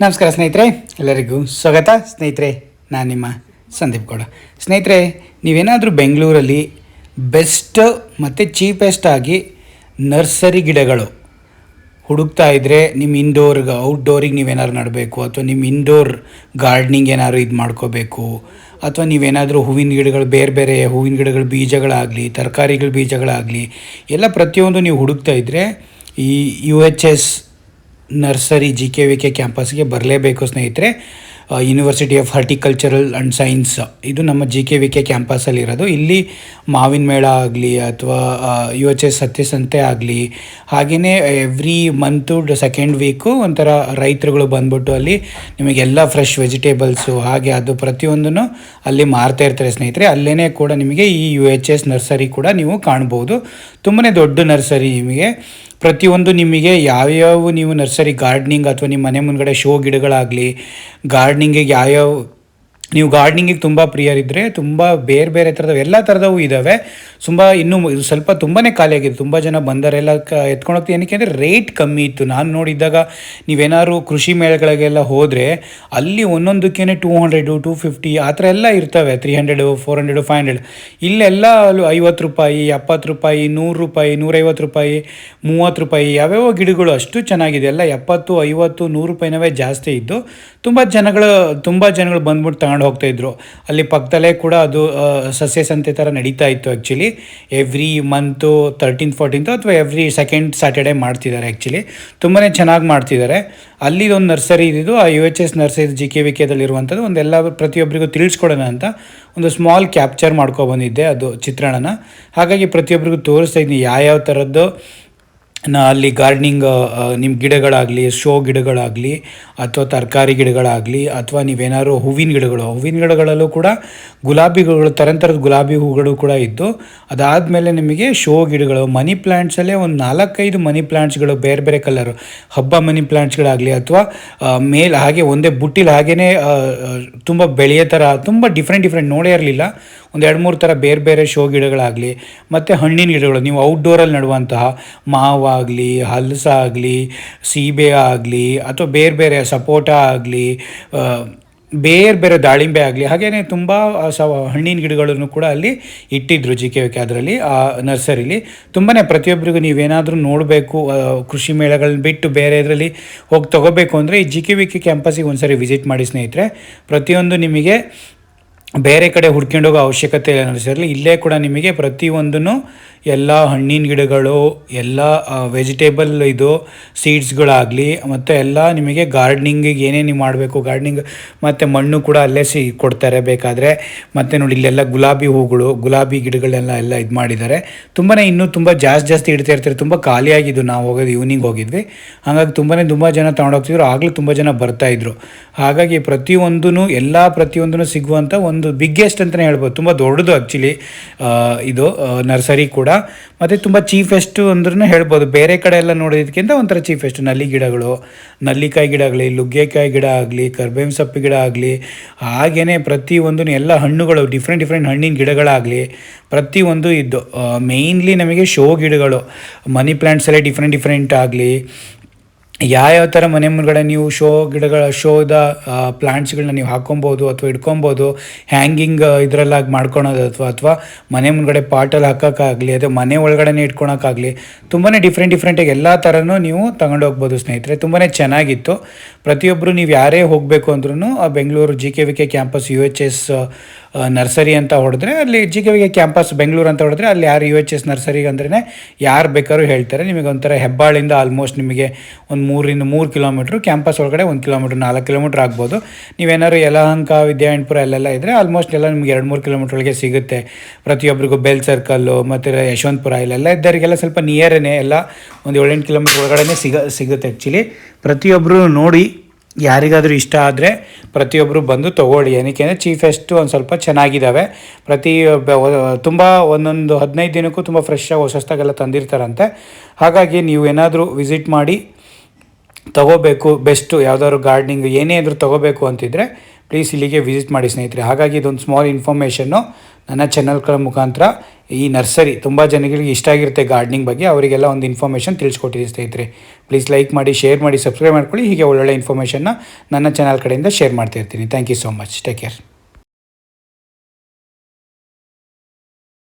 ನಮಸ್ಕಾರ ಸ್ನೇಹಿತರೆ, ಎಲ್ಲರಿಗೂ ಸ್ವಾಗತ. ಸ್ನೇಹಿತರೆ, ನಾನು ನಿಮ್ಮ ಸಂದೀಪ್ ಗೌಡ. ಸ್ನೇಹಿತರೆ, ನೀವೇನಾದರೂ ಬೆಂಗಳೂರಲ್ಲಿ ಬೆಸ್ಟ್ ಮತ್ತು ಚೀಪೆಸ್ಟ್ ಆಗಿ ನರ್ಸರಿ ಗಿಡಗಳು ಹುಡುಕ್ತಾ ಇದ್ದರೆ, ನಿಮ್ಮ ಔಟ್ಡೋರಿಗೆ ನೀವೇನಾದ್ರು ನಡಬೇಕು, ಅಥವಾ ನಿಮ್ಮ ಇಂಡೋರ್ ಗಾರ್ಡ್ನಿಂಗ್ ಏನಾದ್ರು ಇದು ಮಾಡ್ಕೋಬೇಕು, ಅಥವಾ ನೀವೇನಾದರೂ ಹೂವಿನ ಗಿಡಗಳು, ಬೇರೆ ಬೇರೆ ಹೂವಿನ ಗಿಡಗಳ ಬೀಜಗಳಾಗಲಿ, ತರಕಾರಿಗಳ ಬೀಜಗಳಾಗಲಿ ಎಲ್ಲ ಪ್ರತಿಯೊಂದು ನೀವು ಹುಡುಕ್ತಾ ಇದ್ದರೆ ಈ UHS ನರ್ಸರಿ JKVK ಕ್ಯಾಂಪಸ್ಗೆ ಬರಲೇಬೇಕು ಸ್ನೇಹಿತರೆ. University of horticultural and science, ಇದು ನಮ್ಮ JKVK ಕ್ಯಾಂಪಸಲ್ಲಿರೋದು. ಇಲ್ಲಿ ಮಾವಿನ ಮೇಳ ಆಗಲಿ ಅಥವಾ UHS ಸತ್ಯಸಂತೆ ಆಗಲಿ, ಹಾಗೆಯೇ ಎವ್ರಿ ಮಂತು ಸೆಕೆಂಡ್ ವೀಕು ಒಂಥರ ರೈತರುಗಳು ಬಂದ್ಬಿಟ್ಟು ಅಲ್ಲಿ ನಿಮಗೆಲ್ಲ ಫ್ರೆಶ್ ವೆಜಿಟೇಬಲ್ಸು ಹಾಗೆ ಅದು ಪ್ರತಿಯೊಂದನ್ನು ಅಲ್ಲಿ ಮಾರ್ತಾ ಇರ್ತಾರೆ ಸ್ನೇಹಿತರೆ. ಅಲ್ಲೇ ಕೂಡ ನಿಮಗೆ ಈ UHS ನರ್ಸರಿ ಕೂಡ ನೀವು ಕಾಣ್ಬೋದು. ತುಂಬಾ ದೊಡ್ಡ ನರ್ಸರಿ. ನಿಮಗೆ ಪ್ರತಿಯೊಂದು ನಿಮಗೆ ಯಾವ್ಯಾವ ನೀವು ನರ್ಸರಿ ಗಾರ್ಡ್ನಿಂಗ್ ಅಥವಾ ನಿಮ್ಮ ಮನೆ ಮುಂದ್ಗಡೆ ಶೋ ಗಿಡಗಳಾಗಲಿ, ಗಾರ್ಡ್ನಿಂಗಿಗೆ ಯಾವ್ಯಾವ ನೀವು ಗಾರ್ಡ್ನಿಂಗಿಗೆ ತುಂಬ ಪ್ರಿಯರಿದ್ದರೆ ತುಂಬ ಬೇರೆ ಬೇರೆ ಥರದವು ಎಲ್ಲ ಥರದವು ಇದ್ದಾವೆ. ಇನ್ನೂ ಸ್ವಲ್ಪ ತುಂಬಾ ಖಾಲಿಯಾಗಿದೆ. ತುಂಬ ಜನ ಬಂದರೆಲ್ಲ ಎತ್ಕೊಂಡೋಗ್ತೀವಿ. ಏನಕ್ಕೆ ಅಂದರೆ ರೇಟ್ ಕಮ್ಮಿ ಇತ್ತು. ನಾನು ನೋಡಿದ್ದಾಗ ನೀವೇನಾದ್ರು ಕೃಷಿ ಮೇಳಗಳಿಗೆಲ್ಲ ಹೋದರೆ ಅಲ್ಲಿ ಒಂದೊಂದಕ್ಕೇ 200, 250 ಆ ಥರ ಎಲ್ಲ ಇರ್ತವೆ. 300, 400, 500. ಇಲ್ಲೆಲ್ಲ ₹50, ₹70, ₹100, ₹150, ₹30 ಯಾವ್ಯಾವ ಗಿಡಗಳು ಅಷ್ಟು ಚೆನ್ನಾಗಿದೆ. ಎಲ್ಲ ₹70, ₹50, ₹100 ಜಾಸ್ತಿ ಇದ್ದು ತುಂಬ ಜನಗಳು ಬಂದ್ಬಿಟ್ಟು ತಗೊಂಡು ಹೋಗ್ತಾಯಿದ್ರು. ಅಲ್ಲಿ ಪಕ್ಕದಲ್ಲೇ ಕೂಡ ಅದು ಸಸ್ಯ ಸಂತೆ ಥರ ನಡೀತಾ ಇತ್ತು. Actually every month 13th, 14th ಅಥವಾ ಎವ್ರಿ ಸೆಕೆಂಡ್ ಸ್ಯಾಟರ್ಡೇ ಮಾಡ್ತಿದ್ದಾರೆ. ಆ್ಯಕ್ಚುಲಿ ತುಂಬಾ ಚೆನ್ನಾಗಿ ಮಾಡ್ತಿದ್ದಾರೆ. ಅಲ್ಲಿ ಒಂದು ನರ್ಸರಿ ಇದ್ದು ಆ UHS ನರ್ಸರಿ JKVKದಲ್ಲಿರುವಂಥದ್ದು ಒಂದೆಲ್ಲ ಪ್ರತಿಯೊಬ್ಬರಿಗೂ ತಿಳಿಸ್ಕೊಡೋಣ ಅಂತ ಒಂದು ಸ್ಮಾಲ್ ಕ್ಯಾಪ್ಚರ್ ಮಾಡ್ಕೊಬಂದಿದ್ದೆ ಅದು ಚಿತ್ರಣನ. ಹಾಗಾಗಿ ಪ್ರತಿಯೊಬ್ಬರಿಗೂ ತೋರಿಸ್ತಾ ಇದ್ದೀನಿ ಯಾವ್ಯಾವ ಥರದ್ದು ಅಲ್ಲಿ ಗಾರ್ಡ್ನಿಂಗ್ ನಿಮ್ಮ ಗಿಡಗಳಾಗಲಿ, ಶೋ ಗಿಡಗಳಾಗಲಿ ಅಥವಾ ತರಕಾರಿ ಗಿಡಗಳಾಗಲಿ ಅಥವಾ ನೀವೇನಾದ್ರು ಹೂವಿನ ಗಿಡಗಳಲ್ಲೂ ಕೂಡ ಗುಲಾಬಿಗಳು, ಥರದ ಗುಲಾಬಿ ಹೂಗಳು ಕೂಡ ಇದ್ದು, ಅದಾದಮೇಲೆ ನಿಮಗೆ ಶೋ ಗಿಡಗಳು, ಮನಿ ಪ್ಲ್ಯಾಂಟ್ಸಲ್ಲೇ ಒಂದು 4-5 ಮನಿ ಪ್ಲ್ಯಾಂಟ್ಸ್ಗಳು ಬೇರೆ ಬೇರೆ ಕಲರು, ಹಬ್ಬ ಮನಿ ಪ್ಲ್ಯಾಂಟ್ಸ್ಗಳಾಗಲಿ ಅಥವಾ ಹಾಗೆ ಒಂದೇ ಬುಟ್ಟಿಲಿ ಹಾಗೆಯೇ ತುಂಬ ಬೆಳೆಯೋ ಥರ ತುಂಬ ಡಿಫ್ರೆಂಟ್ ನೋಡೇ ಇರಲಿಲ್ಲ. ಒಂದು 2-3 ಥರ ಬೇರೆ ಬೇರೆ ಶೋ ಗಿಡಗಳಾಗಲಿ ಮತ್ತು ಹಣ್ಣಿನ ಗಿಡಗಳು, ನೀವು ಔಟ್ಡೋರಲ್ಲಿ ನಡುವಂತಹ ಮಾವಾಗಲಿ, ಹಲಸಾಗಲಿ, ಸೀಬೆ ಆಗಲಿ ಅಥವಾ ಬೇರೆ ಬೇರೆ ಸಪೋಟ ಆಗಲಿ, ಬೇರೆ ಬೇರೆ ದಾಳಿಂಬೆ ಆಗಲಿ, ಹಾಗೆಯೇ ತುಂಬ ಹಣ್ಣಿನ ಗಿಡಗಳನ್ನು ಕೂಡ ಅಲ್ಲಿ ಇಟ್ಟಿದ್ರು JKVK ಅದರಲ್ಲಿ ಆ ನರ್ಸರಿಲಿ. ತುಂಬಾ ಪ್ರತಿಯೊಬ್ಬರಿಗೂ ನೀವೇನಾದರೂ ನೋಡಬೇಕು, ಕೃಷಿ ಮೇಳಗಳನ್ನ ಬಿಟ್ಟು ಬೇರೆ ಇದರಲ್ಲಿ ಹೋಗಿ ತೊಗೋಬೇಕು ಅಂದರೆ ಈ JKVK ಕ್ಯಾಂಪಸ್ಸಿಗೆ ಒಂದು ಸರಿ ವಿಸಿಟ್ ಮಾಡಿ ಸ್ನೇಹಿತರೆ. ಪ್ರತಿಯೊಂದು ನಿಮಗೆ ಬೇರೆ ಕಡೆ ಹುಡ್ಕೊಂಡೋಗೋ ಅವಶ್ಯಕತೆ ಇಲ್ಲ. ನರ್ಸರಿಲಿ ಇಲ್ಲೇ ಕೂಡ ನಿಮಗೆ ಪ್ರತಿಯೊಂದೂ ಎಲ್ಲ ಹಣ್ಣಿನ ಗಿಡಗಳು, ಎಲ್ಲ ವೆಜಿಟೇಬಲ್ ಸೀಡ್ಸ್ಗಳಾಗಲಿ ಮತ್ತು ಎಲ್ಲ ನಿಮಗೆ ಗಾರ್ಡ್ನಿಂಗಿಗೆ ಏನೇನು ಮಾಡಬೇಕು ಗಾರ್ಡ್ನಿಂಗ್ ಮತ್ತು ಮಣ್ಣು ಕೂಡ ಅಲ್ಲೇ ಕೊಡ್ತಾರೆ ಬೇಕಾದರೆ. ಮತ್ತು ನೋಡಿ ಇಲ್ಲೆಲ್ಲ ಗುಲಾಬಿ ಗಿಡಗಳೆಲ್ಲ ಇದು ಮಾಡಿದ್ದಾರೆ. ಇನ್ನೂ ತುಂಬ ಜಾಸ್ತಿ ಇಡ್ತಾ ಇರ್ತಾರೆ. ತುಂಬ ಖಾಲಿಯಾಗಿದ್ದು ನಾವು ಹೋಗೋದು ಈವ್ನಿಂಗ್ ಹೋಗಿದ್ವಿ. ಹಾಗಾಗಿ ತುಂಬ ಜನ ತೊಗೊಂಡೋಗ್ತಿದ್ರು. ಆಗಲೂ ತುಂಬ ಜನ ಬರ್ತಾಯಿದ್ರು. ಹಾಗಾಗಿ ಪ್ರತಿಯೊಂದೂ ಸಿಗುವಂಥ ಒಂದು ಬಿಗ್ಗೆಸ್ಟ್ ಅಂತಲೇ ಹೇಳ್ಬೋದು. ತುಂಬ ದೊಡ್ಡದು ಆ್ಯಕ್ಚುಲಿ ಇದು ನರ್ಸರಿ ಕೂಡ. ಮತ್ತು ತುಂಬ ಚೀಫೆಸ್ಟು ಅಂದ್ರೂ ಹೇಳ್ಬೋದು. ಬೇರೆ ಕಡೆ ಎಲ್ಲ ನೋಡೋದಕ್ಕಿಂತ ಒಂಥರ ಚೀಫೆಸ್ಟು. ನಲ್ಲಿಕಾಯಿ ಗಿಡ ಆಗಲಿ, ನುಗ್ಗೆಕಾಯಿ ಗಿಡ ಆಗಲಿ, ಕರ್ಬೇವಿನ ಸೊಪ್ಪು ಗಿಡ ಆಗಲಿ, ಹಾಗೆಯೇ ಪ್ರತಿಯೊಂದು ಎಲ್ಲ ಹಣ್ಣುಗಳು, ಡಿಫ್ರೆಂಟ್ ಹಣ್ಣಿನ ಗಿಡಗಳಾಗಲಿ ಪ್ರತಿಯೊಂದು ಇದ್ದು. ಮೇಯ್ನ್ಲಿ ನಮಗೆ ಶೋ ಗಿಡಗಳು, ಮನಿ ಪ್ಲ್ಯಾಂಟ್ಸಲ್ಲೇ ಡಿಫ್ರೆಂಟ್ ಆಗಲಿ, ಯಾವ್ಯಾವ ಥರ ಮನೆ ಮುಂದ್ಗಡೆ ನೀವು ಶೋದ ಪ್ಲಾಂಟ್ಸ್ಗಳನ್ನ ನೀವು ಹಾಕೊಬೋದು ಅಥವಾ ಇಟ್ಕೊಬೋದು. ಹ್ಯಾಂಗಿಂಗ್ ಇದರಲ್ಲಾಗಿ ಮಾಡ್ಕೊಳೋದು ಅಥವಾ ಮನೆ ಮುಂದ್ಗಡೆ ಪಾಟಲ್ಲಿ ಹಾಕೋಕ್ಕಾಗಲಿ ಅಥವಾ ಮನೆ ಒಳಗಡೆ ಇಟ್ಕೊಳಕ್ಕಾಗಲಿ ತುಂಬಾ ಡಿಫ್ರೆಂಟಾಗಿ ಎಲ್ಲ ಥರನೂ ನೀವು ತಗೊಂಡೋಗ್ಬೋದು ಸ್ನೇಹಿತರೆ. ತುಂಬಾ ಚೆನ್ನಾಗಿತ್ತು. ಪ್ರತಿಯೊಬ್ಬರು ನೀವು ಯಾರೇ ಹೋಗಬೇಕು ಅಂದ್ರೂ Bengaluru JKVK campus UHS nursery ಅಂತ ಹೊಡೆದ್ರೆ ಅಲ್ಲಿ JKVK ಕ್ಯಾಂಪಸ್ ಬೆಂಗಳೂರು ಅಂತ ಹೊಡೆದ್ರೆ ಅಲ್ಲಿ ಯಾರು UHS ನರ್ಸರಿಗೆ ಅಂದ್ರೆ ಯಾರು ಬೇಕಾದ್ರೂ ಹೇಳ್ತಾರೆ. ನಿಮಗೆ ಒಂಥರ ಹೆಬ್ಬಾಳಿಂದ ಆಲ್ಮೋಸ್ಟ್ ನಿಮಗೆ ಒಂದು 3 ಕಿಲೋಮೀಟ್ರು, ಕ್ಯಾಂಪಸ್ ಒಳಗಡೆ 1 ಕಿಲೋಮೀಟ್ರ್, 4 ಕಿಲೋಮೀಟ್ರ್ ಆಗ್ಬೋದು. ನೀವೇನಾದ್ರು ಯಲಹಂಕ, ವಿದ್ಯಾರಣ್ಯಪುರ ಅಲ್ಲೆಲ್ಲ ಇದ್ದರೆ ಆಲ್ಮೋಸ್ಟ್ ಎಲ್ಲ ನಿಮಗೆ 2-3 ಕಿಲೋಮೀಟ್ರ್ ಒಳಗೆ ಸಿಗುತ್ತೆ. ಪ್ರತಿಯೊಬ್ಬರಿಗೂ ಬೆಲ್ ಸರ್ಕಲ್ಲು ಮತ್ತು ಯಶವಂತಪುರ ಇಲ್ಲೆಲ್ಲ ಇದ್ದವರಿಗೆಲ್ಲ ಸ್ವಲ್ಪ ನಿಯರೇ, ಎಲ್ಲ ಒಂದು 7-8 ಕಿಲೋಮೀಟ್ರ್ ಒಳಗಡೆ ಸಿಗುತ್ತೆ. ಆ್ಯಕ್ಚುಲಿ ಪ್ರತಿಯೊಬ್ಬರು ನೋಡಿ, ಯಾರಿಗಾದರೂ ಇಷ್ಟ ಆದರೆ ಪ್ರತಿಯೊಬ್ಬರು ಬಂದು ತೊಗೊಳ್ಳಿ. ಏನಕ್ಕೆ ಅಂದರೆ ಚೀಫೆಸ್ಟು ಒಂದು ಸ್ವಲ್ಪ ಚೆನ್ನಾಗಿದ್ದಾವೆ. ತುಂಬ ಒಂದೊಂದು 15 ದಿನಕ್ಕೂ ತುಂಬ ಫ್ರೆಶ್ಶಾಗಿ ಹೊಸದಾಗೆಲ್ಲ ತಂದಿರ್ತಾರಂತೆ. ಹಾಗಾಗಿ ನೀವು ಏನಾದರೂ ವಿಸಿಟ್ ಮಾಡಿ ತೊಗೋಬೇಕು, ಬೆಸ್ಟು ಯಾವುದಾದ್ರು ಗಾರ್ಡ್ನಿಂಗ್ ಏನೇ ಇದ್ರೂ ತೊಗೋಬೇಕು ಅಂತಿದ್ರೆ ಪ್ಲೀಸ್ ಇಲ್ಲಿಗೆ ವಿಸಿಟ್ ಮಾಡಿ ಸ್ನೇಹಿತರೆ. ಹಾಗಾಗಿ ಇದೊಂದು ಸ್ಮಾಲ್ ಇನ್ಫಾರ್ಮೇಷನ್ನು ನನ್ನ ಚಾನಲ್ಗಳ ಮುಖಾಂತರ ಈ ನರ್ಸರಿ ತುಂಬ ಜನಗಳಿಗೆ ಇಷ್ಟ ಆಗಿರುತ್ತೆ ಗಾರ್ಡನಿಂಗ್ ಬಗ್ಗೆ, ಅವರಿಗೆಲ್ಲ ಒಂದು ಇನ್ಫಾರ್ಮೇಷನ್ ತಿಳಿಸ್ಕೊಟ್ಟಿದ್ದೀನಿ ಸ್ನೇಹಿತರೆ. ಪ್ಲೀಸ್ ಲೈಕ್ ಮಾಡಿ, ಶೇರ್ ಮಾಡಿ, ಸಬ್ಸ್ಕ್ರೈಬ್ ಮಾಡ್ಕೊಳ್ಳಿ. ಹೀಗೆ ಒಳ್ಳೊಳ್ಳೆ ಇನ್ಫಾರ್ಮೇಷನ್ನ ನನ್ನ ಚಾನಲ್ ಕಡೆಯಿಂದ ಶೇರ್ ಮಾಡ್ತಾ ಇರ್ತೀನಿ. Thank you so much. Take care.